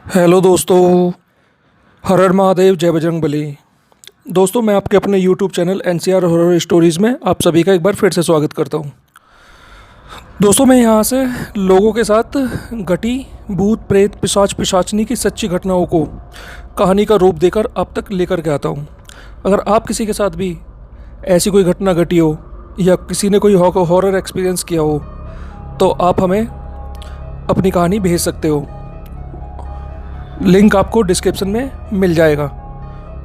Hello दोस्तों। हर हर महादेव, जय बजरंगबली। दोस्तों, मैं आपके अपने YouTube channel NCR horror stories में आप सभी का एक बार फिर से स्वागत करता हूं। दोस्तों, मैं यहां से लोगों के साथ घटी भूत प्रेत पिशाच पिशाचनी की सच्ची घटनाओं को कहानी का रूप देकर आप तक लेकर के आता हूं। अगर आप किसी के साथ भी ऐसी कोई घटना घटी हो या किसी ने कोई हॉरर एक्सपीरियंस किया हो तो आप हमें अपनी कहानी भेज सकते हो। लिंक आपको डिस्क्रिप्शन में मिल जाएगा,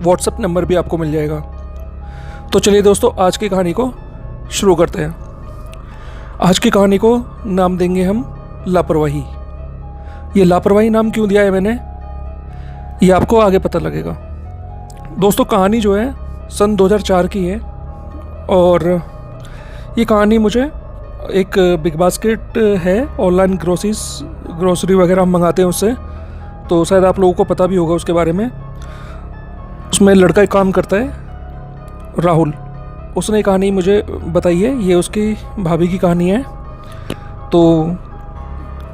व्हाट्सएप नंबर भी आपको मिल जाएगा। तो चलिए दोस्तों, आज की कहानी को शुरू करते हैं। आज की कहानी को नाम देंगे हम लापरवाही। ये लापरवाही नाम क्यों दिया है मैंने, ये आपको आगे पता लगेगा। दोस्तों, कहानी जो है सन 2004 की है और ये कहानी मुझे एक बिग बास्केट है, ऑनलाइन ग्रोसरी वगैरह हम मंगाते हैं उससे, तो शायद आप लोगों को पता भी होगा उसके बारे में। उसमें लड़का एक काम करता है, राहुल। उसने कहानी मुझे बताई है, ये उसकी भाभी की कहानी है, तो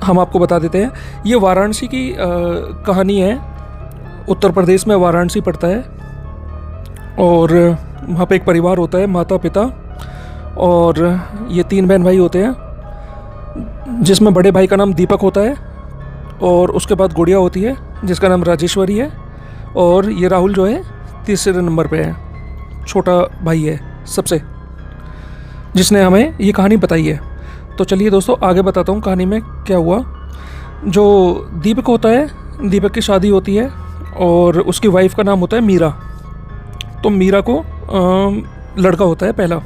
हम आपको बता देते हैं। ये वाराणसी की कहानी है। उत्तर प्रदेश में वाराणसी पड़ता है और वहाँ पे एक परिवार होता है, माता पिता और ये 3 बहन भाई होते हैं, जिसमें बड़े भाई का नाम दीपक होता है और उसके बाद गुड़िया होती है जिसका नाम राजेश्वरी है, और ये राहुल जो है तीसरे नंबर पे है, छोटा भाई है सबसे, जिसने हमें ये कहानी बताई है। तो चलिए दोस्तों, आगे बताता हूँ कहानी में क्या हुआ। जो दीपक होता है, दीपक की शादी होती है और उसकी वाइफ का नाम होता है मीरा। तो मीरा को लड़का होता है पहला।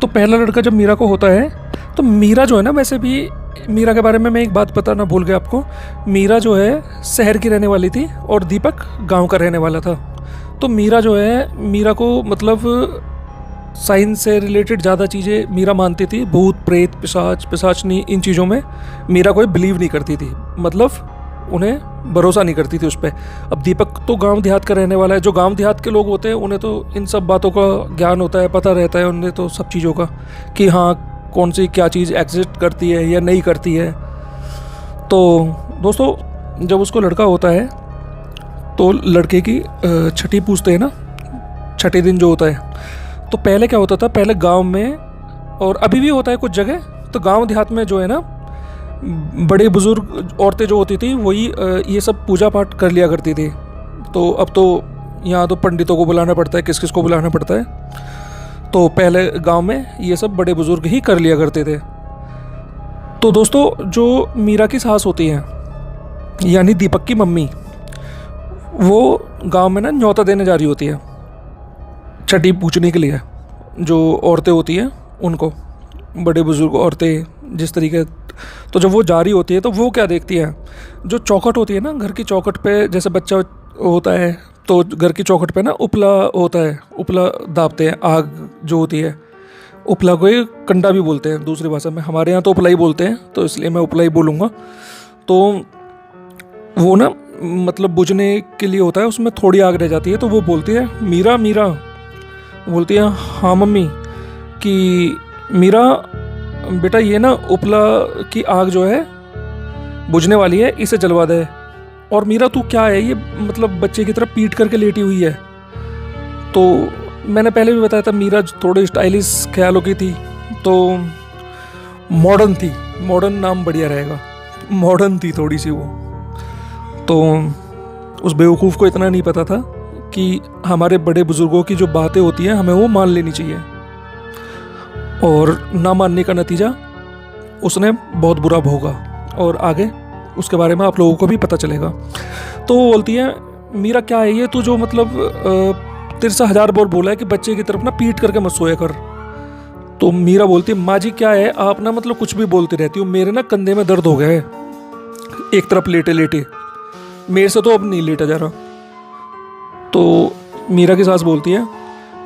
तो पहला लड़का जब मीरा को होता है तो मीरा जो है ना, वैसे भी मीरा के बारे में मैं एक बात बताना भूल गया आपको। मीरा जो है शहर की रहने वाली थी और दीपक गांव का रहने वाला था। तो मीरा जो है, मीरा को मतलब साइंस से रिलेटेड ज़्यादा चीज़ें मीरा मानती थी। भूत प्रेत पिशाच पिशाचनी इन चीज़ों में मीरा कोई बिलीव नहीं करती थी, मतलब उन्हें भरोसा नहीं करती थी उस पर। अब दीपक तो गांव देहात का रहने वाला है। जो गांव देहात के लोग होते हैं उन्हें तो इन सब बातों का ज्ञान होता है, पता रहता है उन्हें तो सब चीज़ों का, कि हाँ कौन सी क्या चीज़ एग्जिस्ट करती है या नहीं करती है। तो दोस्तों, जब उसको लड़का होता है तो लड़के की छठी पूछते हैं ना, छठे दिन जो होता है। तो पहले क्या होता था, पहले गांव में, और अभी भी होता है कुछ जगह, तो गांव देहात में जो है ना, बड़े बुजुर्ग औरतें जो होती थी वही ये सब पूजा पाठ कर लिया करती थी। तो अब तो यहाँ तो पंडितों को बुलाना पड़ता है, किस किस को बुलाना पड़ता है। तो पहले गांव में ये सब बड़े बुजुर्ग ही कर लिया करते थे। तो दोस्तों, जो मीरा की सास होती हैं, यानी दीपक की मम्मी, वो गांव में ना न्योता देने जा रही होती है छठी पूछने के लिए। जो औरतें होती हैं उनको, बड़े बुजुर्ग औरतें जिस तरीके। तो जब वो जा रही होती है तो वो क्या देखती हैं, जो चौखट होती है ना, घर की चौखट पे जैसे बच्चा होता है तो घर की चौखट पे ना उपला होता है, उपला दाबते हैं, आग जो होती है। उपला को एक कंडा भी बोलते हैं दूसरी भाषा में, हमारे यहाँ तो उपला ही बोलते हैं, तो इसलिए मैं उपला ही बोलूँगा। तो वो ना मतलब बुझने के लिए होता है, उसमें थोड़ी आग रह जाती है। तो वो बोलती है, मीरा मीरा, बोलती है हाँ मम्मी, कि मीरा बेटा ये ना उपला की आग जो है बुझने वाली है, इसे जलवा दे। और मीरा तू क्या है ये, मतलब बच्चे की तरह पीट करके लेटी हुई है। तो मैंने पहले भी बताया था, मीरा थोड़ी स्टाइलिश ख्यालों की थी, तो मॉडर्न थी, मॉडर्न नाम बढ़िया रहेगा, मॉडर्न थी थोड़ी सी वो। तो उस बेवकूफ़ को इतना नहीं पता था कि हमारे बड़े बुजुर्गों की जो बातें होती हैं हमें वो मान लेनी चाहिए, और ना मानने का नतीजा उसने बहुत बुरा भोगा, और आगे उसके बारे में आप लोगों को भी पता चलेगा। तो वो बोलती है, मीरा क्या है ये, तू जो मतलब तेरे से 1000 बार बोला है कि बच्चे की तरफ ना पीट करके मत सोया कर। तो मीरा बोलती है, माँ जी क्या है आप ना मतलब कुछ भी बोलती रहती हो, मेरे ना कंधे में दर्द हो गया है एक तरफ लेटे लेटे, मेरे से तो अब नहीं लेटा जा रहा। तो मीरा की सास बोलती है,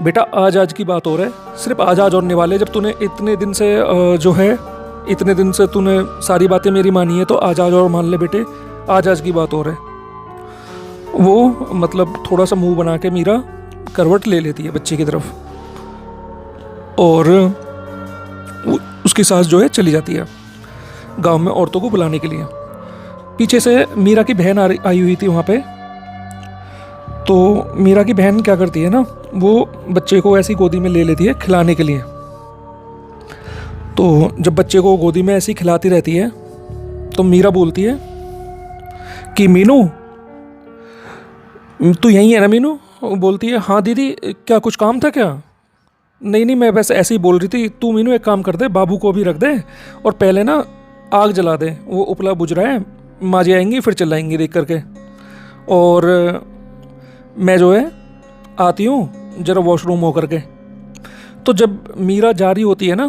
बेटा आज आज की बात हो रहा है, सिर्फ आज आज होने वाले, जब तूने इतने दिन से जो है, इतने दिन से तूने सारी बातें मेरी मानी है, तो आज आज और मान ले बेटे, आज आज की बात हो रहा है। वो मतलब थोड़ा सा मुंह बना के मीरा करवट ले लेती है बच्चे की तरफ, और उसकी सास जो है चली जाती है गांव में औरतों को बुलाने के लिए। पीछे से मीरा की बहन आई हुई थी वहाँ पे। तो मीरा की बहन क्या करती है ना, वो बच्चे को ऐसी गोदी में ले लेती है खिलाने के लिए। तो जब बच्चे को गोदी में ऐसी खिलाती रहती है तो मीरा बोलती है कि मीनू, तू यहीं है ना मीनू? वो बोलती है हाँ दीदी, क्या कुछ काम था क्या? नहीं नहीं, मैं बस ऐसे ही बोल रही थी। तू मीनू एक काम कर दे, बाबू को भी रख दे और पहले ना आग जला दे, वो उपला बुझ रहा है, माँ जी आएंगी फिर चिल्लाएंगी देख करके। और मैं जो है आती हूँ जरा वॉशरूम हो करके। तो जब मीरा जा रही होती है ना,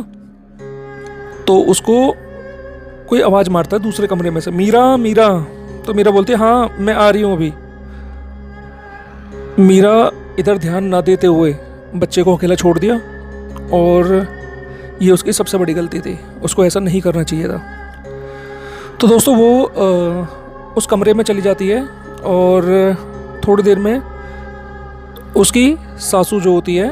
तो उसको कोई आवाज़ मारता है दूसरे कमरे में से, मीरा मीरा। तो मीरा बोलती है हाँ मैं आ रही हूँ अभी। मीरा इधर ध्यान ना देते हुए बच्चे को अकेला छोड़ दिया, और ये उसकी सबसे बड़ी गलती थी, उसको ऐसा नहीं करना चाहिए था। तो दोस्तों वो उस कमरे में चली जाती है और थोड़ी देर में उसकी सासू जो होती है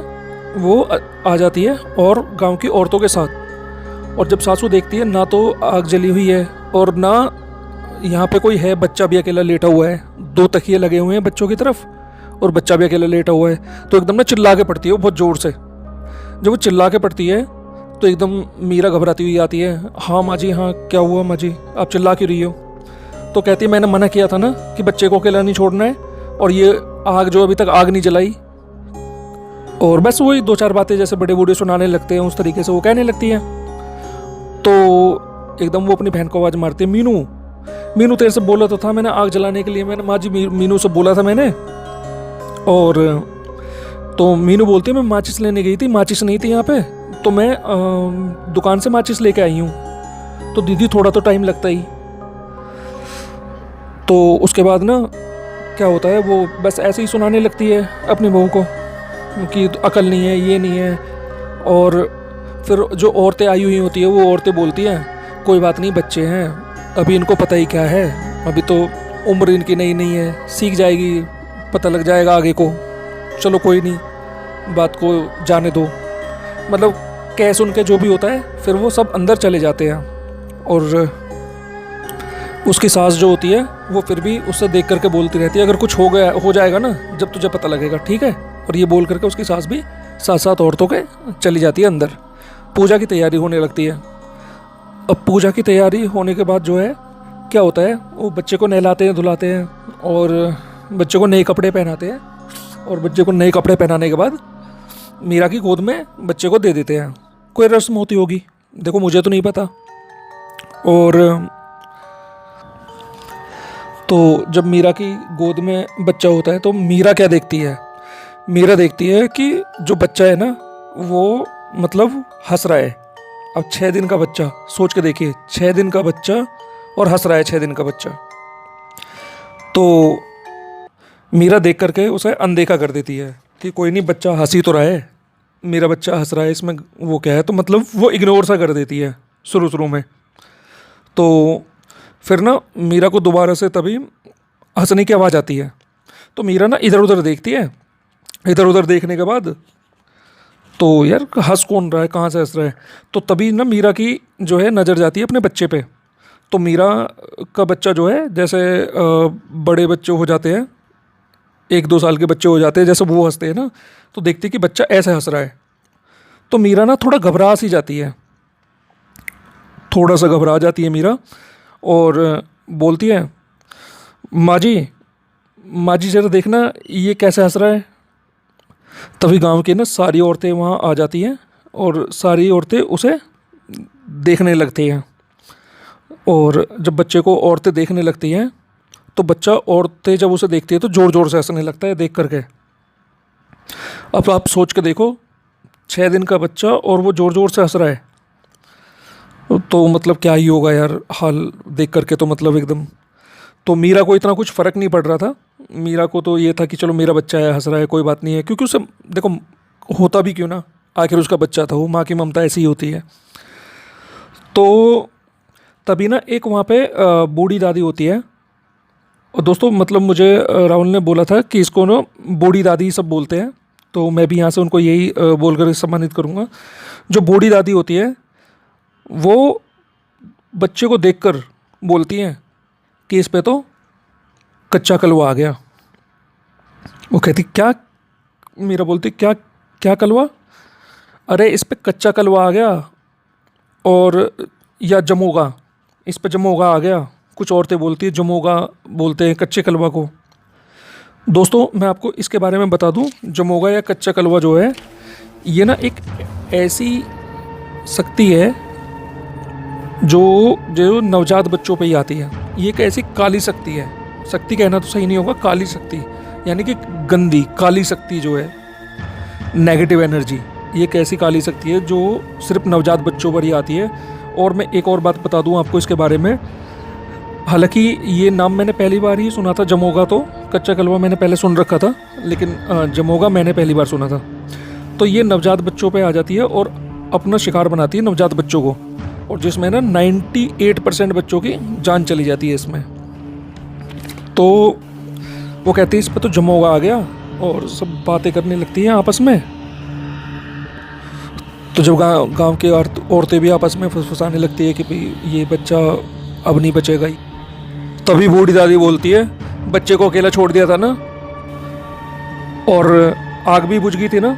वो आ जाती है और गांव की औरतों के साथ। और जब सासू देखती है ना तो आग जली हुई है और ना यहाँ पे कोई है, बच्चा भी अकेला लेटा हुआ है, 2 तकिए लगे हुए हैं बच्चों की तरफ और बच्चा भी अकेला लेटा हुआ है, तो एकदम ना चिल्ला के पड़ती है वो बहुत ज़ोर से। जब वो चिल्ला के पड़ती है तो एकदम मीरा घबराती हुई आती है, हाँ माँ जी, हाँ क्या हुआ माँ जी, आप चिल्ला क्यों रही हो? तो कहती है मैंने मना किया था ना कि बच्चे को अकेला नहीं छोड़ना है, और ये आग जो अभी तक आग नहीं जलाई। और बस वही 2-4 बातें जैसे बड़े बूढ़े सुनाने लगते हैं उस तरीके से वो कहने लगती हैं। तो एकदम वो अपनी बहन को आवाज़ मारती है, मीनू मीनू तेरे से बोला तो था मैंने आग जलाने के लिए, मैंने माँ जी मीनू से बोला था मैंने। और तो मीनू बोलती है मैं माचिस लेने गई थी, माचिस नहीं थी यहाँ पे, तो मैं दुकान से माचिस लेके आई हूँ। तो दीदी थोड़ा तो टाइम लगता ही। तो उसके बाद ना क्या होता है, वो बस ऐसे ही सुनाने लगती है अपनी बहू को कि अकल नहीं है, ये नहीं है। और फिर जो औरतें आई हुई होती है वो औरतें बोलती हैं कोई बात नहीं, बच्चे हैं अभी, इनको पता ही क्या है, अभी तो उम्र इनकी नई नहीं है, सीख जाएगी, पता लग जाएगा आगे को, चलो कोई नहीं, बात को जाने दो। मतलब कह सुन के जो भी होता है फिर वो सब अंदर चले जाते हैं। और उसकी सास जो होती है वो फिर भी उससे देख करके बोलती रहती है अगर कुछ हो जाएगा ना जब तुझे पता लगेगा, ठीक है? और ये बोल करके उसकी सास भी साथ साथ औरतों के चली जाती है अंदर। पूजा की तैयारी होने लगती है। अब पूजा की तैयारी होने के बाद जो है क्या होता है, वो बच्चे को नहलाते हैं धुलाते हैं और बच्चे को नए कपड़े पहनाते हैं। और बच्चे को नए कपड़े पहनाने के बाद मीरा की गोद में बच्चे को दे देते हैं। कोई रस्म होती होगी, देखो मुझे तो नहीं पता। और तो जब मीरा की गोद में बच्चा होता है तो मीरा क्या देखती है, मीरा देखती है कि जो बच्चा है ना वो मतलब हंस रहा है। अब 6 दिन का बच्चा, सोच के देखिए, 6 दिन का बच्चा और हंस रहा है 6 दिन का बच्चा। तो मीरा देख करके उसे अनदेखा कर देती है कि कोई नहीं, बच्चा हंस ही तो रहा है, मेरा बच्चा हंस रहा है, इसमें वो क्या है। तो मतलब वो इग्नोर सा कर देती है शुरू में। तो फिर ना मीरा को दोबारा से तभी हंसने की आवाज़ आती है। तो मीरा ना इधर उधर देखती है। इधर उधर देखने के बाद तो यार हंस कौन रहा है, कहाँ से हंस रहा है? तो तभी ना मीरा की जो है नज़र जाती है अपने बच्चे पे। तो मीरा का बच्चा जो है जैसे बड़े बच्चे हो जाते हैं, 1-2 साल के बच्चे हो जाते हैं, जैसे वो हंसते हैं ना, तो देखती है कि बच्चा ऐसे हंस रहा है। तो मीरा ना थोड़ा घबरा सी जाती है, थोड़ा सा घबरा जाती है मीरा और बोलती है माँ जी ज़रा देखना ये कैसे हंस रहा है। तभी गांव की ना सारी औरतें वहाँ आ जाती हैं और सारी औरतें उसे देखने लगती हैं। और जब बच्चे को औरतें देखने लगती हैं तो बच्चा औरतें जब उसे देखती है तो ज़ोर ज़ोर से हंसने लगता है देख करके। अब आप सोच के देखो, 6 दिन का बच्चा और वो ज़ोर ज़ोर से हंस रहा है, तो मतलब क्या ही होगा यार हाल देख करके। तो मतलब एकदम, तो मीरा को इतना कुछ फ़र्क नहीं पड़ रहा था। मीरा को तो ये था कि चलो मेरा बच्चा है, हंस रहा है, कोई बात नहीं है, क्योंकि उसे देखो होता भी क्यों ना, आखिर उसका बच्चा था, वो माँ की ममता ऐसी ही होती है। तो तभी ना एक वहाँ पे बूढ़ी दादी होती है। और दोस्तों मतलब मुझे राहुल ने बोला था कि इसको ना बूढ़ी दादी सब बोलते हैं, तो मैं भी यहाँ से उनको यही बोलकर सम्मानित करूँगा। जो बूढ़ी दादी होती है वो बच्चे को देखकर बोलती हैं कि इस पे तो कच्चा कलवा आ गया। वो कहती क्या? मीरा बोलती क्या? क्या कलवा? अरे इस पे कच्चा कलवा आ गया, और या जमोगा, इस पे जमोगा आ गया। कुछ औरतें बोलती है जमोगा बोलते हैं कच्चे कलवा को। दोस्तों मैं आपको इसके बारे में बता दूं, जमोगा या कच्चा कलवा जो है, ये ना एक ऐसी शक्ति है जो जो नवजात बच्चों पे ही आती है। ये एक ऐसी काली शक्ति है, शक्ति कहना तो सही नहीं होगा, काली शक्ति, यानी कि गंदी काली शक्ति जो है, नेगेटिव एनर्जी। ये एक ऐसी काली शक्ति है जो सिर्फ नवजात बच्चों पर ही आती है। और मैं एक और बात बता दूं आपको इसके बारे में, हालांकि ये नाम मैंने पहली बार ही सुना था, जमोगा तो, कच्चा कलवा मैंने पहले सुन रखा था, लेकिन जमोगा मैंने पहली बार सुना था। तो ये नवजात बच्चों पे आ जाती है और अपना शिकार बनाती है नवजात बच्चों को, और जिसमें ना 98% बच्चों की जान चली जाती है इसमें। तो वो कहती है इस पे तो जमोगा आ गया, और सब बातें करने लगती हैं आपस में। तो जब गांव की औरतें भी आपस में फुसफुसाने लगती है कि भाई ये बच्चा अब नहीं बचेगा ही, तभी बूढ़ी दादी बोलती है बच्चे को अकेला छोड़ दिया था ना, और आग भी बुझ गई थी ना।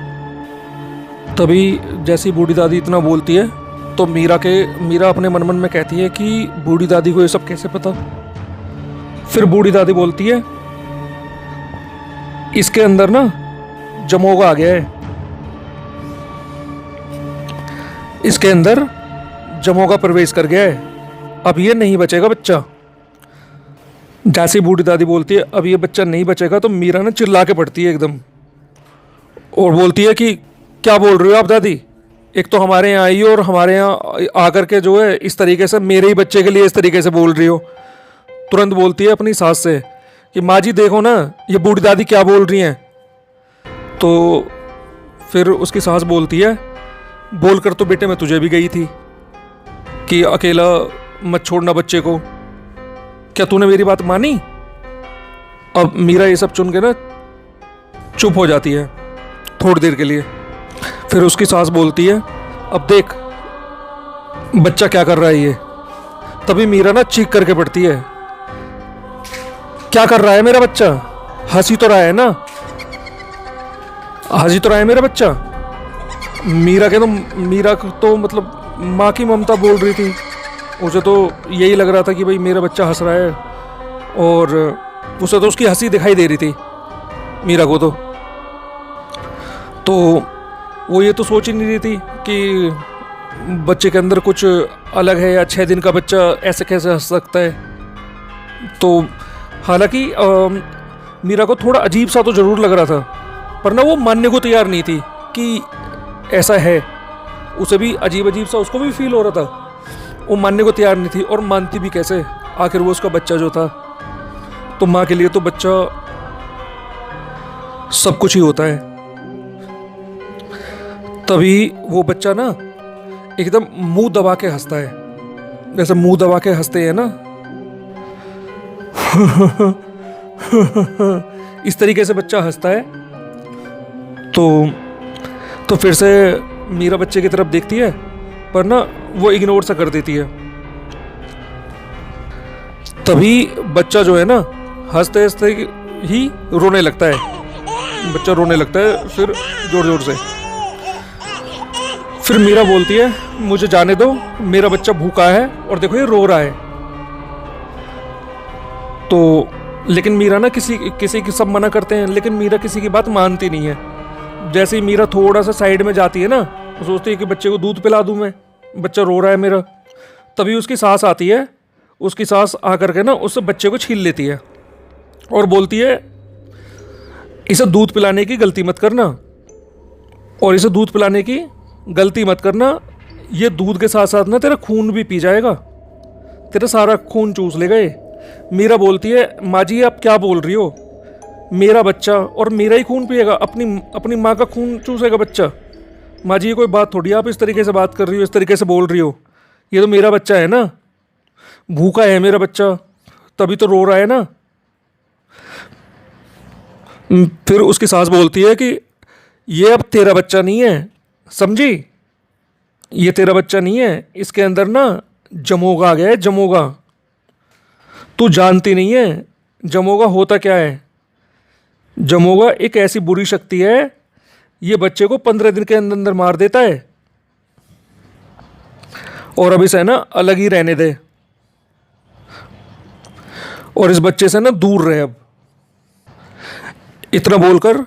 तभी जैसी बूढ़ी दादी इतना बोलती है तो मीरा अपने मन मन में कहती है कि बूढ़ी दादी को ये सब कैसे पता। फिर बूढ़ी दादी बोलती है इसके अंदर ना जमोगा आ गया है, इसके अंदर जमोगा प्रवेश कर गया है, अब ये नहीं बचेगा बच्चा। जैसे बूढ़ी दादी बोलती है अब ये बच्चा नहीं बचेगा, तो मीरा ना चिल्ला के पड़ती है एकदम, और बोलती है कि क्या बोल रही हो आप दादी? एक तो हमारे यहाँ आई हो और हमारे यहाँ आकर के जो है इस तरीके से मेरे ही बच्चे के लिए इस तरीके से बोल रही हो। तुरंत बोलती है अपनी सास से कि माँ जी देखो ना ये बूढ़ी दादी क्या बोल रही हैं। तो फिर उसकी सास बोलती है बोलकर तो बेटे मैं तुझे भी गई थी कि अकेला मत छोड़ना बच्चे को, क्या तूने मेरी बात मानी? अब मीरा ये सब सुन के ना चुप हो जाती है थोड़ी देर के लिए। फिर उसकी सास बोलती है अब देख बच्चा क्या कर रहा है ये। तभी मीरा ना चीख करके पड़ती है क्या कर रहा है मेरा बच्चा? हंसी तो रहा है ना, हंसी तो रहा है मेरा बच्चा। मीरा को तो मतलब माँ की ममता बोल रही थी, उसे तो यही लग रहा था कि भाई मेरा बच्चा हंस रहा है, और उसे तो उसकी हंसी दिखाई दे रही थी मीरा को। तो वो ये तो सोच ही नहीं रही थी कि बच्चे के अंदर कुछ अलग है, या 6 दिन का बच्चा ऐसे कैसे हंस सकता है। तो हालांकि मीरा को थोड़ा अजीब सा तो ज़रूर लग रहा था, पर ना वो मानने को तैयार नहीं थी कि ऐसा है। उसे भी अजीब सा उसको भी फील हो रहा था, वो मानने को तैयार नहीं थी, और मानती भी कैसे, आखिर वो उसका बच्चा जो था। तो माँ के लिए तो बच्चा सब कुछ ही होता है। तभी वो बच्चा ना एकदम मुंह दबा के हंसता है, जैसे मुंह दबा के हंसते हैं ना इस तरीके से बच्चा हंसता है। तो फिर से मीरा बच्चे की तरफ देखती है, पर ना वो इग्नोर सा कर देती है। तभी बच्चा जो है ना हंसते हंसते ही रोने लगता है, बच्चा रोने लगता है फिर जोर जोर से। फिर मीरा बोलती है मुझे जाने दो, मेरा बच्चा भूखा है और देखो ये रो रहा है। तो लेकिन मीरा ना किसी की सब मना करते हैं, लेकिन मीरा किसी की बात मानती नहीं है। जैसे ही मीरा थोड़ा सा साइड में जाती है ना, वो सोचती है कि बच्चे को दूध पिला दूं मैं, बच्चा रो रहा है मेरा। तभी उसकी सास आती है, उसकी सास आकर के ना उस बच्चे को छीन लेती है और बोलती है इसे दूध पिलाने की गलती मत करना, और इसे दूध पिलाने की गलती मत करना, ये दूध के साथ साथ ना तेरा खून भी पी जाएगा, तेरा सारा खून चूस लेगा ये। मीरा बोलती है माँ जी आप क्या बोल रही हो, मेरा बच्चा और मेरा ही खून पिएगा, अपनी माँ का खून चूसेगा बच्चा? माँ जी ये कोई बात थोड़ी, आप इस तरीके से बात कर रही हो, इस तरीके से बोल रही हो, ये तो मेरा बच्चा है ना, भूखा है मेरा बच्चा, तभी तो रो रहा है ना। फिर उसकी सास बोलती है कि ये अब तेरा बच्चा नहीं है, समझी, ये तेरा बच्चा नहीं है, इसके अंदर ना जमोगा आ गया है, जमोगा। तू जानती नहीं है जमोगा होता क्या है? जमोगा एक ऐसी बुरी शक्ति है, ये बच्चे को 15 दिन के अंदर अंदर मार देता है। और अब इसे ना अलग ही रहने दे, और इस बच्चे से ना दूर रहे अब। इतना बोलकर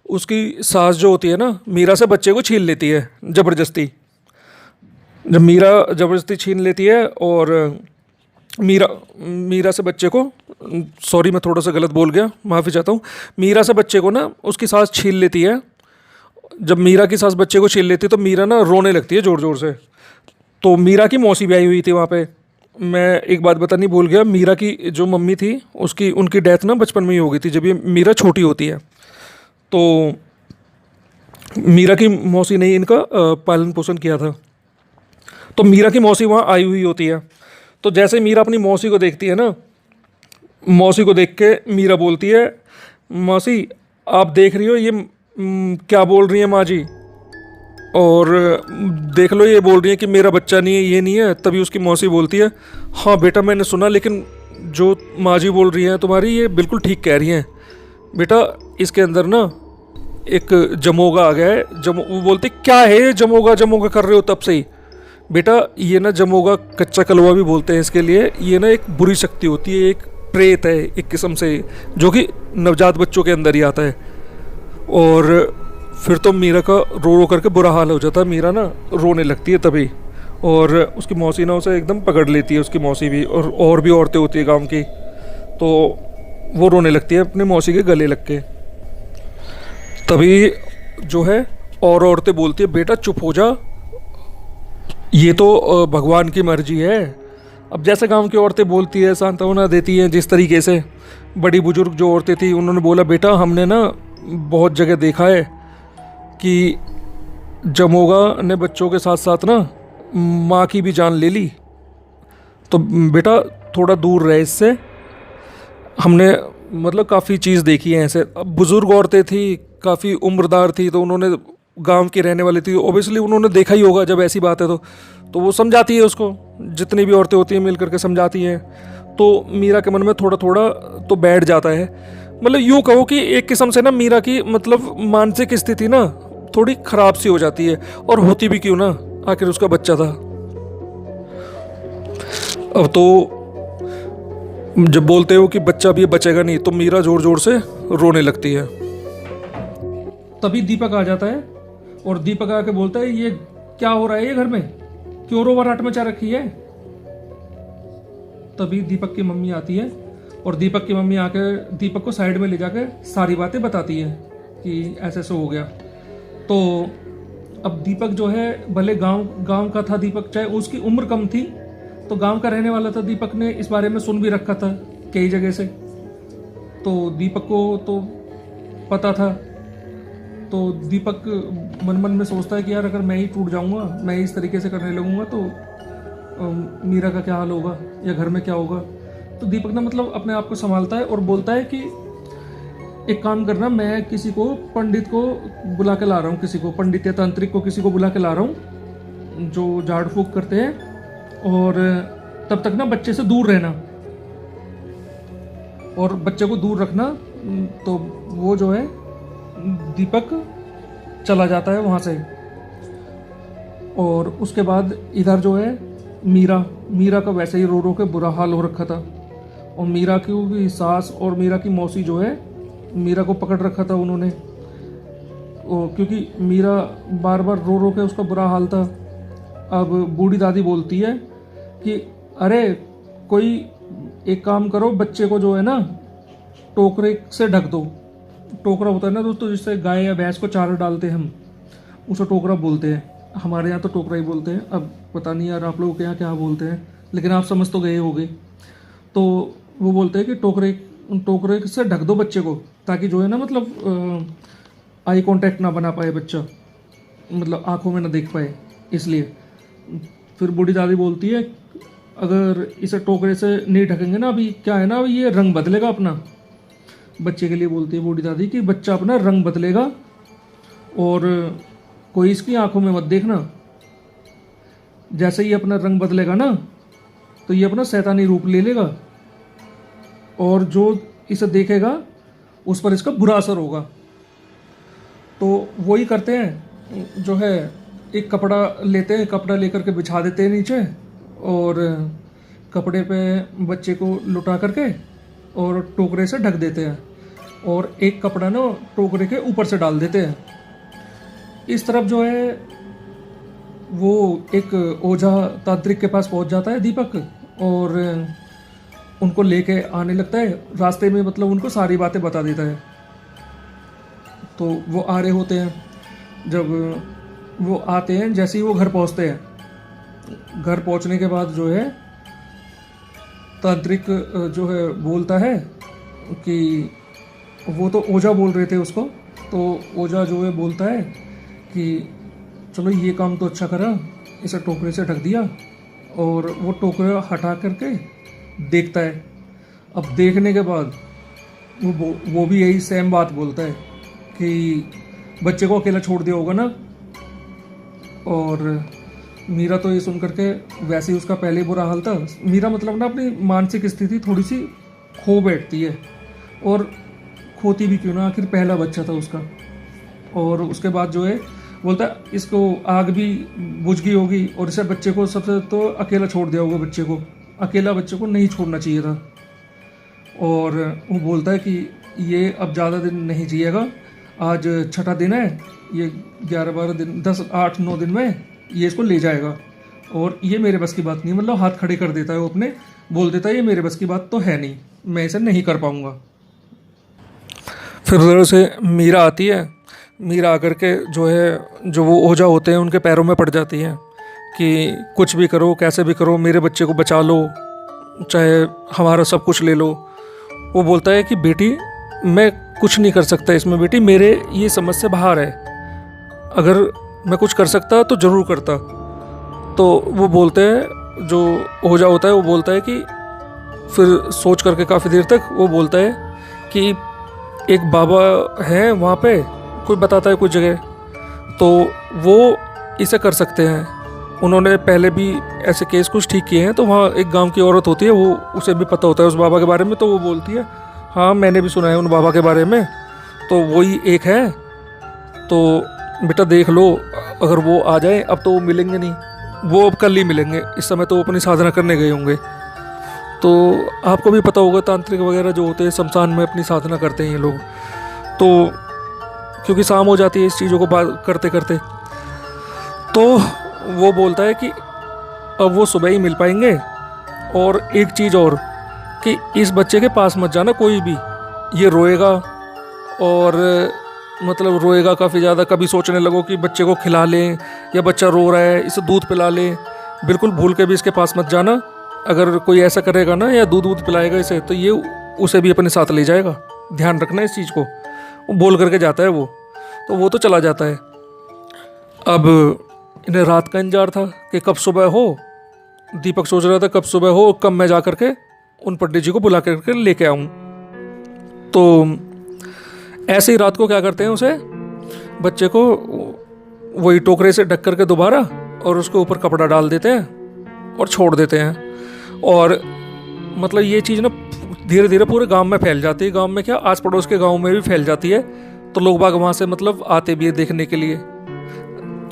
उसकी सास जो होती है ना, मीरा से बच्चे को छीन लेती है ज़बरदस्ती। जब मीरा ज़बरदस्ती छीन लेती है और मीरा मीरा से बच्चे को, सॉरी मैं थोड़ा सा गलत बोल गया, माफ़ी चाहता हूँ। मीरा से बच्चे को ना उसकी सास छीन लेती है। जब मीरा की सास बच्चे को छीन लेती है तो मीरा ना रोने लगती है ज़ोर ज़ोर से। तो मीरा की मौसी भी आई हुई थी वहाँ पे। मैं एक बात बतानी भूल गया, मीरा की जो मम्मी थी उसकी उनकी डेथ ना बचपन में ही हो गई थी, जब ये मीरा छोटी होती है। तो मीरा की मौसी ने ही इनका पालन पोषण किया था। तो मीरा की मौसी वहाँ आई हुई होती है। तो जैसे मीरा अपनी मौसी को देखती है ना, मौसी को देख के मीरा बोलती है, मौसी आप देख रही हो ये क्या बोल रही है माँ जी, और देख लो ये बोल रही है कि मेरा बच्चा नहीं है, ये नहीं है। तभी उसकी मौसी बोलती है, हाँ बेटा मैंने सुना, लेकिन जो माँ जी बोल रही हैं तुम्हारी ये बिल्कुल ठीक कह रही हैं बेटा, इसके अंदर ना एक जमोगा आ गया है। वो बोलते क्या है ये जमोगा जमोगा कर रहे हो तब से ही? बेटा ये ना जमोगा, कच्चा कलवा भी बोलते हैं इसके लिए, ये ना एक बुरी शक्ति होती है, एक प्रेत है एक किस्म से, जो कि नवजात बच्चों के अंदर ही आता है। और फिर तो मीरा का रो रो करके बुरा हाल हो जाता है, मीरा ना रोने लगती है तभी। और उसकी मौसी ना उसे एकदम पकड़ लेती है, उसकी मौसी भी, और भी औरतें होती है गांव की, तो वो रोने लगती है अपने मौसी के गले लग के। तभी जो है और औरतें बोलती है, बेटा चुप हो जा, ये तो भगवान की मर्जी है। अब जैसे गांव की औरतें बोलती है, सांत्वना देती हैं जिस तरीके से, बड़ी बुजुर्ग जो औरतें थी उन्होंने बोला, बेटा हमने ना बहुत जगह देखा है कि जमोगा ने बच्चों के साथ साथ ना माँ की भी जान ले ली, तो बेटा थोड़ा दूर रहे इससे। हमने मतलब काफ़ी चीज़ देखी है ऐसे। अब बुज़ुर्ग औरतें थी, काफ़ी उम्रदार थी, तो उन्होंने, गांव की रहने वाली थी, ओबियसली उन्होंने देखा ही होगा जब ऐसी बात है तो वो समझाती है उसको, जितनी भी औरतें होती हैं मिल करके समझाती हैं। तो मीरा के मन में थोड़ा थोड़ा तो बैठ जाता है। मतलब यूँ कहो कि एक किस्म से ना मीरा की मतलब मानसिक स्थिति ना थोड़ी ख़राब सी हो जाती है, और होती भी क्यों ना, आखिर उसका बच्चा था। अब तो जब बोलते हो कि बच्चा भी बचेगा नहीं, तो मीरा ज़ोर ज़ोर से रोने लगती है। तभी दीपक आ जाता है, और दीपक आके बोलता है, ये क्या हो रहा है ये घर में, क्यों रोवराहट मचा रखी है? तभी दीपक की मम्मी आती है, और दीपक की मम्मी आके दीपक को साइड में ले जाकर सारी बातें बताती है कि ऐसे ऐसे हो गया। तो अब दीपक जो है, भले गांव का था दीपक, चाहे उसकी उम्र कम थी, तो गांव का रहने वाला था, दीपक ने इस बारे में सुन भी रखा था कई जगह से, तो दीपक को तो पता था। तो दीपक मन मन में सोचता है कि यार अगर मैं ही टूट जाऊंगा, मैं ही इस तरीके से करने लगूंगा, तो मीरा का क्या हाल होगा, या घर में क्या होगा। तो दीपक ना मतलब अपने आप को संभालता है और बोलता है कि एक काम करना, मैं किसी को, पंडित को बुला के ला रहा हूँ, किसी को, पंडित या तांत्रिक को किसी को बुला के ला रहा हूँ जो झाड़ फूक करते हैं, और तब तक ना बच्चे से दूर रहना और बच्चे को दूर रखना। तो वो जो है दीपक चला जाता है वहाँ से। और उसके बाद इधर जो है मीरा का वैसे ही रो रो के बुरा हाल हो रखा था, और मीरा की सास और मीरा की मौसी जो है मीरा को पकड़ रखा था उन्होंने, क्योंकि मीरा बार बार रो रो के उसका बुरा हाल था। अब बूढ़ी दादी बोलती है कि अरे कोई एक काम करो, बच्चे को जो है ना टोकरे से ढक दो। टोकरा होता है ना दोस्तों, जिससे गाय या भैंस को चारा डालते हैं हम, उसे टोकरा बोलते हैं। हमारे यहाँ तो टोकरा ही बोलते हैं, अब पता नहीं यार आप लोगों के यहाँ क्या बोलते हैं, लेकिन आप समझ तो गए होंगे। तो वो बोलते हैं कि टोकरे से ढक दो बच्चे को, ताकि जो है ना मतलब आई कांटेक्ट ना बना पाए बच्चा, मतलब आंखों में ना देख पाए, इसलिए। फिर बूढ़ी दादी बोलती है अगर इसे टोकरे से नहीं ढकेंगे ना, अभी क्या है ना, ये रंग बदलेगा अपना। बच्चे के लिए बोलती है बूढ़ी दादी कि बच्चा अपना रंग बदलेगा, और कोई इसकी आंखों में मत देखना। जैसे ही अपना रंग बदलेगा ना, तो ये अपना शैतानी रूप ले लेगा, और जो इसे देखेगा उस पर इसका बुरा असर होगा। तो वही करते हैं, जो है एक कपड़ा लेते हैं, कपड़ा लेकर के बिछा देते हैं नीचे, और कपड़े पे बच्चे को लुटा करके और टोकरे से ढक देते हैं, और एक कपड़ा ना टोकरे के ऊपर से डाल देते हैं। इस तरफ जो है वो एक ओझा तांत्रिक के पास पहुंच जाता है दीपक, और उनको लेके आने लगता है। रास्ते में मतलब उनको सारी बातें बता देता है। तो वो आ रहे होते हैं। जब वो आते हैं, जैसे ही वो घर पहुंचते हैं, घर पहुंचने के बाद जो है तांत्रिक जो है बोलता है कि वो तो ओझा बोल रहे थे उसको, तो ओझा जो है बोलता है कि चलो ये काम तो अच्छा करा, इसे टोकरे से ढक दिया। और वो टोकरा हटा करके देखता है। अब देखने के बाद वो भी यही सेम बात बोलता है कि बच्चे को अकेला छोड़ दिया होगा ना। और मीरा तो ये सुन करके, वैसे ही उसका पहले ही बुरा हाल था। मीरा मतलब ना अपनी मानसिक स्थिति थोड़ी सी खो बैठती है, और खोती भी क्यों ना, आखिर पहला बच्चा था उसका। और उसके बाद जो है बोलता है इसको आग भी बुझ गई होगी, और इसे बच्चे को सबसे तो अकेला छोड़ दिया होगा। बच्चे को अकेला, बच्चे को नहीं छोड़ना चाहिए था। और वो बोलता है कि ये अब ज़्यादा दिन नहीं जिएगा, आज छठा दिन है, ये 11-12 दिन 10-8-9 दिन में ये इसको ले जाएगा, और ये मेरे बस की बात नहीं। मतलब हाथ खड़े कर देता है वो अपने, बोल देता है ये मेरे बस की बात तो है नहीं, मैं इसे नहीं कर पाऊँगा। फिर उधर से मीरा आती है। मीरा आकर के जो है, जो वो ओझा होते हैं उनके पैरों में पड़ जाती है कि कुछ भी करो, कैसे भी करो, मेरे बच्चे को बचा लो, चाहे हमारा सब कुछ ले लो। वो बोलता है कि बेटी मैं कुछ नहीं कर सकता इसमें, बेटी मेरे ये समझ से बाहर है, अगर मैं कुछ कर सकता तो ज़रूर करता। तो वो बोलते हैं, जो ओझा होता है वो बोलता है कि फिर सोच करके काफ़ी देर तक वो बोलता है कि एक बाबा है वहाँ पे, कोई बताता है कुछ जगह, तो वो इसे कर सकते हैं। उन्होंने पहले भी ऐसे केस कुछ ठीक किए हैं। तो वहाँ एक गांव की औरत होती है, वो उसे भी पता होता है उस बाबा के बारे में। तो वो बोलती है हाँ मैंने भी सुना है उन बाबा के बारे में, तो वही एक है, तो बेटा देख लो, अगर वो आ जाए। अब तो वो मिलेंगे नहीं, वो अब कल ही मिलेंगे, इस समय तो वो अपनी साधना करने गए होंगे। तो आपको भी पता होगा तांत्रिक वगैरह जो होते हैं शमशान में अपनी साधना करते हैं ये लोग। तो क्योंकि शाम हो जाती है इस चीज़ों को बात करते करते, तो वो बोलता है कि अब वो सुबह ही मिल पाएंगे। और एक चीज़ और, कि इस बच्चे के पास मत जाना कोई भी, ये रोएगा, और मतलब रोएगा काफ़ी ज़्यादा। कभी सोचने लगो कि बच्चे को खिला लें, या बच्चा रो रहा है इसे दूध पिला लें, बिल्कुल भूल के भी इसके पास मत जाना। अगर कोई ऐसा करेगा ना, या दूध पिलाएगा इसे, तो ये उसे भी अपने साथ ले जाएगा, ध्यान रखना इस चीज़ को। वो बोल करके जाता है वो तो चला जाता है। अब इन्हें रात का इंतजार था कि कब सुबह हो। दीपक सोच रहा था कब सुबह हो, कब मैं जा करके उन पंडित जी को बुला करके लेके आऊँ। तो ऐसे ही रात को क्या करते हैं, उसे बच्चे को वही टोकरे से ढक करके दोबारा, और उसके ऊपर कपड़ा डाल देते हैं और छोड़ देते हैं। और मतलब ये चीज़ ना धीरे धीरे पूरे गांव में फैल जाती है। गांव में क्या, आस पड़ोस के गांव में भी फैल जाती है। तो लोग बाग वहाँ से मतलब आते भी है देखने के लिए।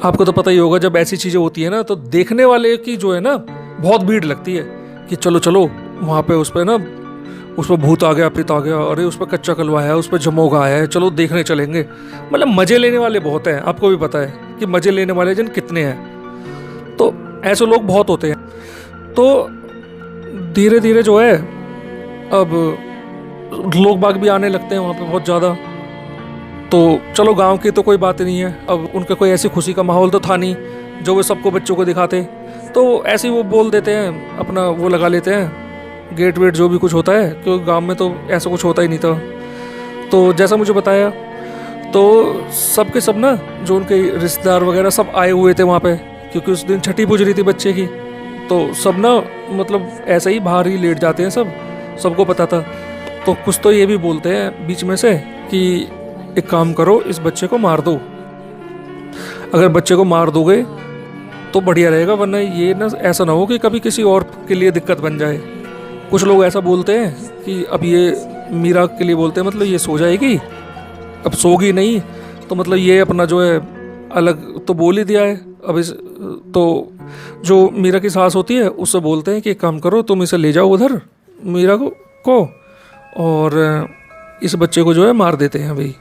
आपको तो पता ही होगा, जब ऐसी चीज़ें होती है ना, तो देखने वाले की जो है ना बहुत भीड़ लगती है कि चलो चलो वहाँ पे उस पर भूत आ गया, प्रेत आ गया, अरे उस पर कच्चा कलवा है, उस पर जमोगा है, चलो देखने चलेंगे। मतलब मज़े लेने वाले बहुत हैं। आपको भी पता है कि मज़े लेने वाले जन कितने हैं। तो ऐसे लोग बहुत होते हैं। तो धीरे धीरे जो है अब लोग बाग भी आने लगते हैं वहाँ पे बहुत ज़्यादा। तो चलो गांव की तो कोई बात नहीं है, अब उनका कोई ऐसी खुशी का माहौल तो था नहीं जो वे सबको बच्चों को दिखाते। तो ऐसे ही वो बोल देते हैं, अपना वो लगा लेते हैं गेट वेट जो भी कुछ होता है, क्योंकि गांव में तो ऐसा कुछ होता ही नहीं था। तो जैसा मुझे बताया, तो सब के सब ना जो उनके रिश्तेदार वगैरह सब आए हुए थे वहाँ पे, क्योंकि उस दिन छठी पूज रही थी बच्चे की। तो सब ना मतलब ऐसे ही बाहर ही लेट जाते हैं, सबको पता था। तो कुछ तो ये भी बोलते हैं बीच में से कि एक काम करो, इस बच्चे को मार दो। अगर बच्चे को मार दोगे तो बढ़िया रहेगा, वरना ये ना ऐसा ना हो कि कभी किसी और के लिए दिक्कत बन जाए। कुछ लोग ऐसा बोलते हैं कि अब ये मीरा के लिए बोलते हैं मतलब ये सो जाएगी, अब सोगी नहीं तो मतलब ये अपना जो है अलग तो बोल ही दिया है। अब इस तो जो मीरा की सास होती है उससे बोलते हैं कि एक काम करो, तुम इसे ले जाओ उधर मीरा को और इस बच्चे को जो है मार देते हैं भाई।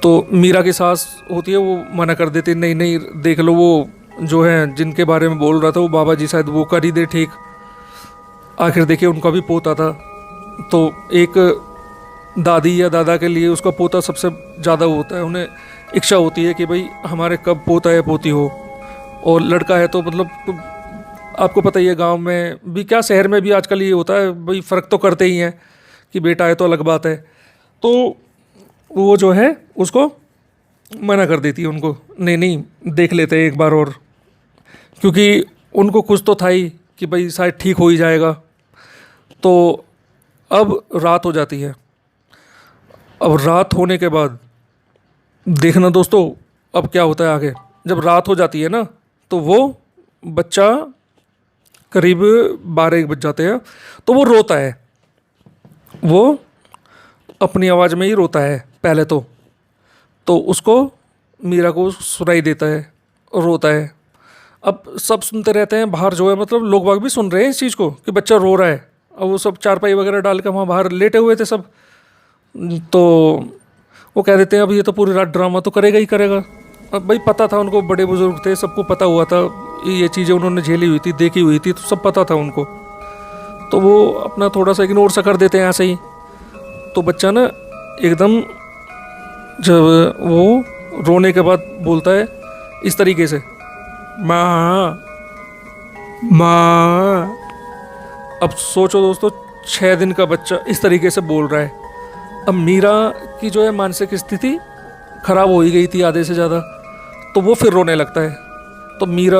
तो मीरा की सास होती है वो मना कर देती है, नहीं नहीं देख लो, वो जो है जिनके बारे में बोल रहा था वो बाबा जी शायद वो कर ही दे ठीक। आखिर देखिए उनका भी पोता था, तो एक दादी या दादा के लिए उसका पोता सबसे ज़्यादा होता है, उन्हें इच्छा होती है कि भाई हमारे कब पोता या पोती हो। और लड़का है तो मतलब आपको पता ही है, गांव में भी क्या शहर में भी आजकल ये होता है भाई, फ़र्क तो करते ही हैं कि बेटा है तो अलग बात है। तो वो जो है उसको मना कर देती है उनको, नहीं नहीं देख लेते हैं एक बार और, क्योंकि उनको कुछ तो था ही कि भाई शायद ठीक हो ही जाएगा। तो अब रात हो जाती है। अब रात होने के बाद देखना दोस्तों अब क्या होता है आगे। जब रात हो जाती है ना तो वो बच्चा करीब 12-1 बज जाते हैं, तो वो रोता है, वो अपनी आवाज़ में ही रोता है पहले तो उसको मीरा को सुनाई देता है, रोता है। अब सब सुनते रहते हैं बाहर जो है, मतलब लोग बाग भी सुन रहे हैं इस चीज़ को कि बच्चा रो रहा है। अब वो सब चारपाई वगैरह डाल के वहाँ बाहर लेटे हुए थे सब, तो वो कह देते हैं अब ये तो पूरी रात ड्रामा तो करेगा ही करेगा। अब भाई पता था उनको, बड़े बुजुर्ग थे, सबको पता हुआ था, ये चीज़ें उन्होंने झेली हुई थी, देखी हुई थी, तो सब पता था उनको। तो वो अपना थोड़ा सा इग्नोर सा कर देते हैं ऐसे ही। तो बच्चा ना एकदम जब वो रोने के बाद बोलता है इस तरीके से, माँ माँ। अब सोचो दोस्तों 6 दिन का बच्चा इस तरीके से बोल रहा है। अब मीरा की जो है मानसिक स्थिति खराब हो ही गई थी आधे से ज़्यादा, तो वो फिर रोने लगता है। तो मीरा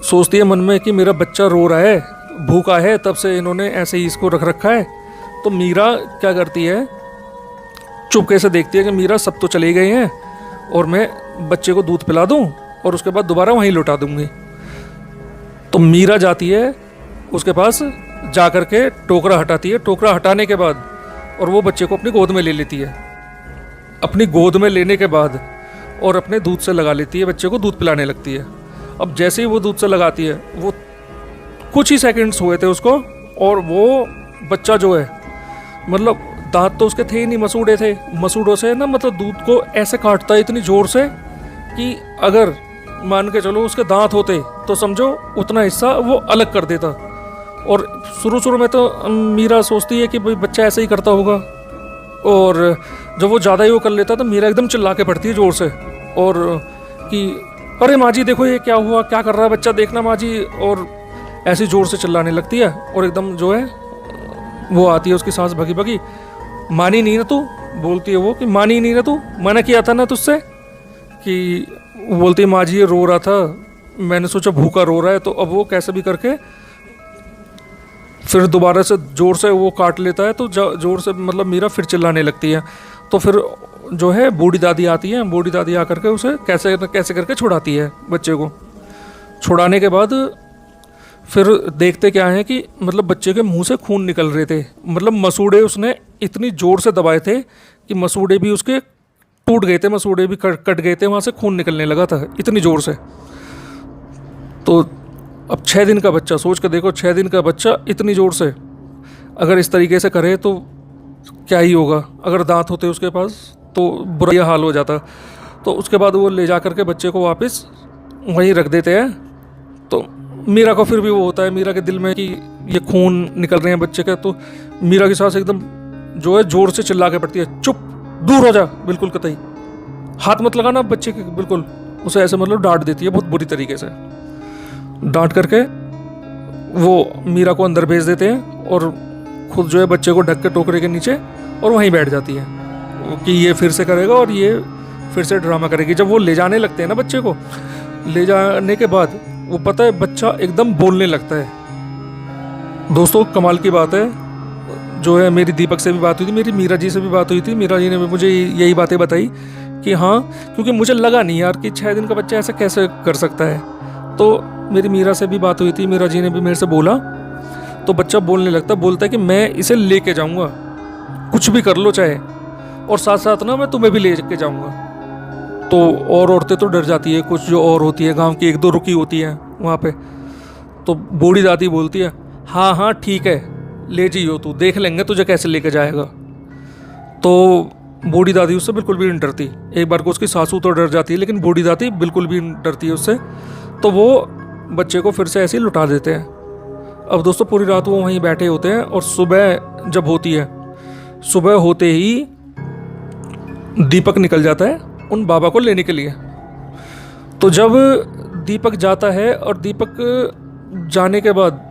सोचती है मन में कि मेरा बच्चा रो रहा है, भूखा है, तब से इन्होंने ऐसे ही इसको रख रखा है। तो मीरा क्या करती है, चुपके से देखती है कि मीरा सब तो चले गए हैं और मैं बच्चे को दूध पिला दूं और उसके बाद दोबारा वहीं लौटा दूंगी। तो मीरा जाती है उसके पास, जा कर के टोकरा हटाती है। टोकरा हटाने के बाद और वो बच्चे को अपनी गोद में ले लेती है। अपनी गोद में लेने के बाद और अपने दूध से लगा लेती है, बच्चे को दूध पिलाने लगती है। अब जैसे ही वो दूध से लगाती है, वो कुछ ही सेकंड्स हुए थे उसको, और वो बच्चा जो है मतलब दांत तो उसके थे ही नहीं, मसूड़े थे, मसूड़ों से ना मतलब दूध को ऐसे काटता है इतनी ज़ोर से कि अगर मान के चलो उसके दांत होते तो समझो उतना हिस्सा वो अलग कर देता। और शुरू में तो मीरा सोचती है कि भाई बच्चा ऐसे ही करता होगा, और जब वो ज़्यादा ही वो कर लेता तो मीरा एकदम चिल्ला के पड़ती है ज़ोर से, और कि अरे माँ जी देखो ये क्या हुआ, क्या कर रहा है बच्चा, देखना माँ जी। और ऐसी ज़ोर से चिल्लाने लगती है, और एकदम जो है वो आती है उसकी सांस भगी भगी, मानी नहीं ना तू, बोलती है वो कि मानी नहीं ना तू, मना किया था ना तुझसे। कि बोलती है माँ जी ये रो रहा था, मैंने सोचा भूखा रो रहा है, तो अब वो कैसे भी करके फिर दोबारा से ज़ोर से वो काट लेता है। तो ज़ोर से मतलब मीरा फिर चिल्लाने लगती है। तो फिर जो है बूढ़ी दादी आती है, बूढ़ी दादी आकर के उसे कैसे कैसे करके छुड़ाती है बच्चे को। छुड़ाने के बाद फिर देखते क्या है कि मतलब बच्चे के मुंह से खून निकल रहे थे, मतलब मसूड़े उसने इतनी ज़ोर से दबाए थे कि मसूड़े भी उसके टूट गए थे, मसूड़े भी कट गए थे, वहाँ से खून निकलने लगा था इतनी ज़ोर से। तो अब 6 दिन का बच्चा, सोच कर देखो 6 दिन का बच्चा इतनी ज़ोर से अगर इस तरीके से करे तो क्या ही होगा। अगर दांत होते उसके पास तो बुरा ही हाल हो जाता। तो उसके बाद वो ले जा कर के बच्चे को वापस वहीं रख देते हैं। तो मीरा को फिर भी वो होता है, मीरा के दिल में कि ये खून निकल रहे हैं बच्चे का। तो मीरा की सास एकदम जो है ज़ोर से चिल्ला के पड़ती है, चुप, दूर हो जा, बिल्कुल कतई हाथ मत लगाना बच्चे के, बिल्कुल। उसे ऐसे मतलब डांट देती है बहुत बुरी तरीके से। डांट करके वो मीरा को अंदर भेज देते हैं और खुद जो है बच्चे को ढक के टोकरे के नीचे और वहीं बैठ जाती है कि ये फिर से करेगा और ये फिर से ड्रामा करेगी। जब वो ले जाने लगते हैं ना बच्चे को, ले जाने के बाद वो पता है बच्चा एकदम बोलने लगता है। दोस्तों कमाल की बात है, जो है मेरी दीपक से भी बात हुई थी, मेरी मीरा जी से भी बात हुई थी। मीरा जी ने भी मुझे यही बातें बताई कि हाँ, क्योंकि मुझे लगा नहीं यार कि 6 दिन का बच्चा ऐसा कैसे कर सकता है। तो मेरी मीरा से भी बात हुई थी, मीरा जी ने भी मेरे से बोला। तो बच्चा बोलने लगता, बोलता है कि मैं इसे लेके जाऊंगा, कुछ भी कर लो चाहे, और साथ साथ ना मैं तुम्हें भी लेके जाऊंगा। तो और औरतें तो डर जाती है, कुछ जो और होती है गांव की, एक दो रुकी होती है वहाँ पे। तो बूढ़ी दादी बोलती है, हाँ हाँ ठीक है, ले जाइयो, तू देख लेंगे तुझे कैसे लेके जाएगा। तो बूढ़ी दादी उससे बिल्कुल भी नहीं डरती। एक बार को उसकी सासू तो डर जाती है, लेकिन बूढ़ी दादी बिल्कुल भी नहीं डरती है उससे। तो वो बच्चे को फिर से ऐसे ही लुटा देते हैं। अब दोस्तों पूरी रात वो वहीं बैठे होते हैं, और सुबह जब होती है, सुबह होते ही दीपक निकल जाता है उन बाबा को लेने के लिए। तो जब दीपक जाता है, और दीपक जाने के बाद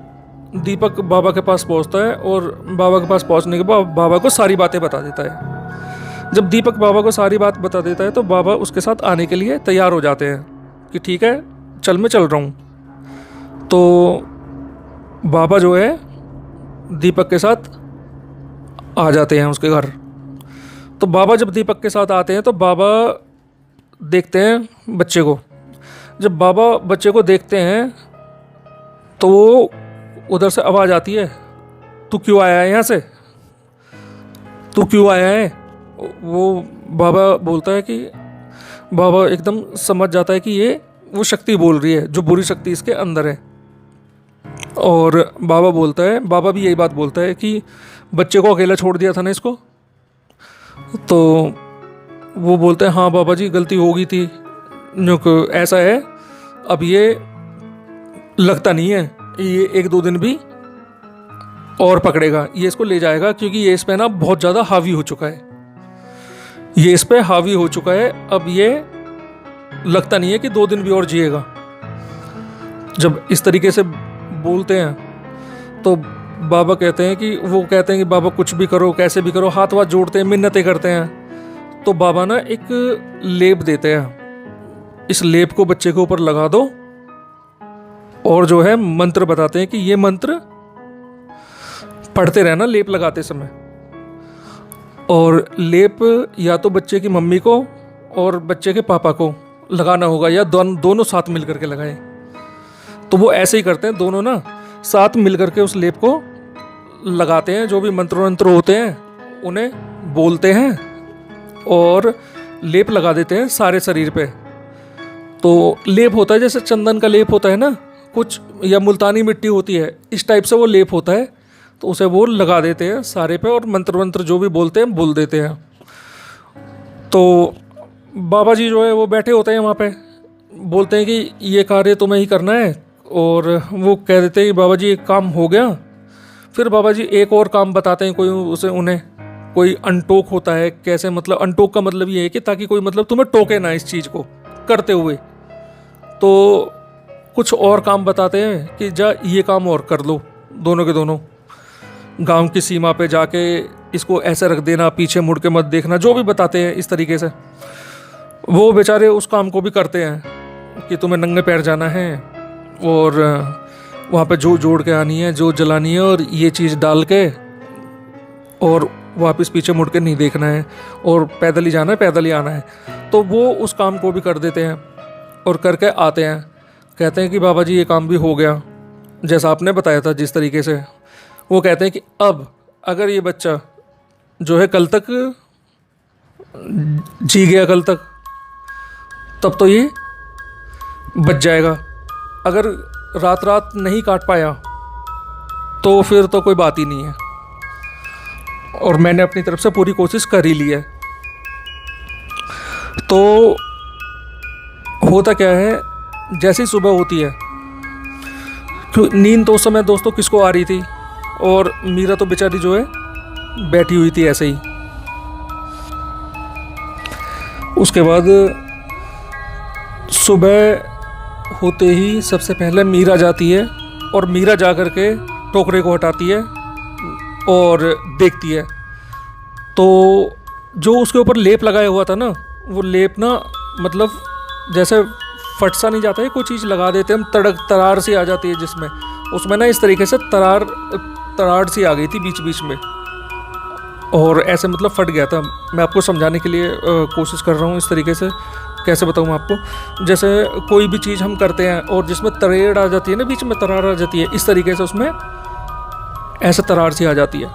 दीपक बाबा के पास पहुंचता है, और बाबा के पास पहुंचने के बाद बाबा को सारी बातें बता देता है। जब दीपक बाबा को सारी बात बता देता है तो बाबा उसके साथ आने के लिए तैयार हो जाते हैं कि ठीक है चल, मैं चल रहा हूँ। तो बाबा जो है दीपक के साथ आ जाते हैं उसके घर। तो बाबा जब दीपक के साथ आते हैं तो बाबा देखते हैं बच्चे को। जब बाबा बच्चे को देखते हैं तो वो उधर से आवाज़ आती है, तू क्यों आया है यहाँ से, तू क्यों आया है। वो बाबा बोलता है कि बाबा एकदम समझ जाता है कि ये वो शक्ति बोल रही है, जो बुरी शक्ति इसके अंदर है। और बाबा बोलता है, बाबा भी यही बात बोलता है कि बच्चे को अकेला छोड़ दिया था ना इसको। तो वो बोलते हैं, हाँ बाबा जी गलती हो गई थी, जो ऐसा है अब ये लगता नहीं है, ये एक दो दिन भी और पकड़ेगा, ये इसको ले जाएगा, क्योंकि ये इस पे ना बहुत ज़्यादा हावी हो चुका है, ये इस पे हावी हो चुका है। अब ये लगता नहीं है कि 2 दिन भी और जिएगा। जब इस तरीके से बोलते हैं तो बाबा कहते हैं कि वो कहते हैं कि बाबा कुछ भी करो, कैसे भी करो, हाथ वाथ जोड़ते हैं, मिन्नतें करते हैं। तो बाबा ना एक लेप देते हैं, इस लेप को बच्चे के ऊपर लगा दो, और जो है मंत्र बताते हैं कि ये मंत्र पढ़ते रहना लेप लगाते समय। और लेप या तो बच्चे की मम्मी को और बच्चे के पापा को लगाना होगा, या दोनों साथ मिल करके लगाएं। तो वो ऐसे ही करते हैं, दोनों ना साथ मिल करके उस लेप को लगाते हैं। जो भी मंत्र होते हैं उन्हें बोलते हैं और लेप लगा देते हैं सारे शरीर पे। तो लेप होता है जैसे चंदन का लेप होता है ना कुछ, या मुल्तानी मिट्टी होती है, इस टाइप से वो लेप होता है। तो उसे वो लगा देते हैं सारे पे, और मंत्र जो भी बोलते हैं बोल देते हैं। तो बाबा जी जो है वो बैठे होते हैं वहाँ पे, बोलते हैं कि ये कार्य तुम्हें ही करना है। और वो कह देते हैं कि बाबा जी एक काम हो गया। फिर बाबा जी एक और काम बताते हैं, उन्हें कोई अनटोक होता है। कैसे मतलब, अनटोक का मतलब ये है कि ताकि कोई मतलब तुम्हें टोके ना इस चीज़ को करते हुए। तो कुछ और काम बताते हैं कि जा ये काम और कर लो, दोनों के दोनों गांव की सीमा पे जाके इसको ऐसे रख देना, पीछे मुड़ के मत देखना, जो भी बताते हैं इस तरीके से। वो बेचारे उस काम को भी करते हैं कि तुम्हें नंगे पैर जाना है, और वहाँ पे जो जोड़ के आनी है, जो जलानी है, और ये चीज़ डाल के, और वापस पीछे मुड़ के नहीं देखना है, और पैदल ही जाना है, पैदल ही आना है। तो वो उस काम को भी कर देते हैं और करके आते हैं। कहते हैं कि बाबा जी ये काम भी हो गया जैसा आपने बताया था जिस तरीके से। वो कहते हैं कि अब अगर ये बच्चा जो है कल तक जी गया, कल तक, तब तो ये बच जाएगा। अगर रात रात नहीं काट पाया तो फिर तो कोई बात ही नहीं है, और मैंने अपनी तरफ से पूरी कोशिश कर ही ली है। तो होता क्या है, जैसी सुबह होती है, नींद तो उस समय दोस्तों किसको आ रही थी, और मीरा तो बेचारी जो है बैठी हुई थी ऐसे ही। उसके बाद सुबह होते ही सबसे पहले मीरा जाती है, और मीरा जा कर के टोकरे को हटाती है और देखती है। तो जो उसके ऊपर लेप लगाया हुआ था ना, वो लेप ना मतलब जैसे फट सा नहीं जाता है, कोई चीज़ लगा देते हम, तरार सी आ जाती है जिसमें, उसमें ना इस तरीके से तरार सी आ गई थी बीच बीच में, और ऐसे मतलब फट गया था। मैं आपको समझाने के लिए कोशिश कर रहा हूँ इस तरीके से। कैसे बताऊँ आपको, जैसे कोई भी चीज़ हम करते हैं और जिसमें तरेड़ आ जाती है ना, बीच में तरार आ जाती है, इस तरीके से उसमें ऐसा तरार सी आ जाती है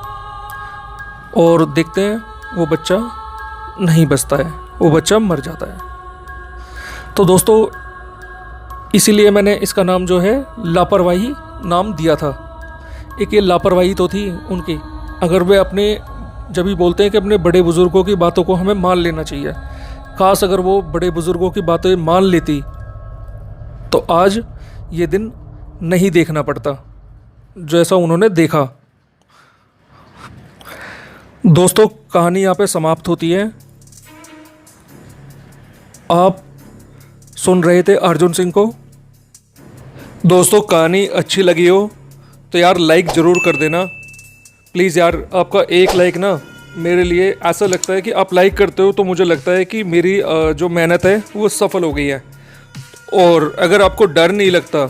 और देखते हैं वो बच्चा नहीं बचता है, वो बच्चा मर जाता है। तो दोस्तों इसीलिए मैंने इसका नाम जो है लापरवाही नाम दिया था। एक ये लापरवाही तो थी उनकी, अगर वे अपने जब भी बोलते हैं कि अपने बड़े बुज़ुर्गों की बातों को हमें मान लेना चाहिए, काश अगर वो बड़े बुज़ुर्गों की बातें मान लेती तो आज ये दिन नहीं देखना पड़ता जैसा उन्होंने देखा। दोस्तों कहानी यहाँ पे समाप्त होती है। आप सुन रहे थे अर्जुन सिंह को। दोस्तों कहानी अच्छी लगी हो तो यार लाइक ज़रूर कर देना प्लीज़ यार। आपका एक लाइक ना मेरे लिए ऐसा लगता है कि आप लाइक करते हो तो मुझे लगता है कि मेरी जो मेहनत है वो सफल हो गई है। और अगर आपको डर नहीं लगता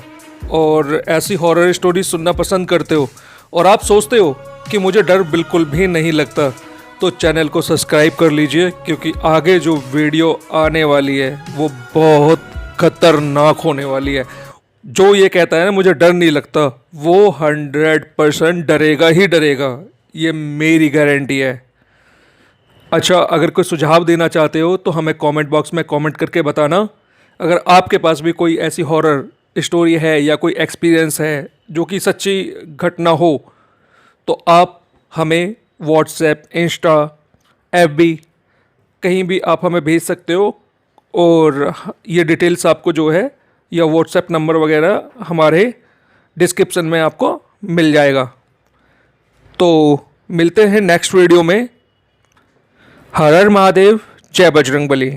और ऐसी हॉरर स्टोरी सुनना पसंद करते हो और आप सोचते हो कि मुझे डर बिल्कुल भी नहीं लगता, तो चैनल को सब्सक्राइब कर लीजिए, क्योंकि आगे जो वीडियो आने वाली है वो बहुत खतरनाक होने वाली है। जो ये कहता है ना मुझे डर नहीं लगता, वो 100% डरेगा ही डरेगा, ये मेरी गारंटी है। अच्छा, अगर कोई सुझाव देना चाहते हो तो हमें कमेंट बॉक्स में कमेंट करके बताना। अगर आपके पास भी कोई ऐसी हॉरर स्टोरी है या कोई एक्सपीरियंस है जो कि सच्ची घटना हो तो आप हमें व्हाट्सएप, इंस्टा, एफबी कहीं भी आप हमें भेज सकते हो। और ये डिटेल्स आपको जो है या व्हाट्सएप नंबर वगैरह हमारे डिस्क्रिप्शन में आपको मिल जाएगा। तो मिलते हैं नेक्स्ट वीडियो में। हर हर महादेव, जय बजरंगबली।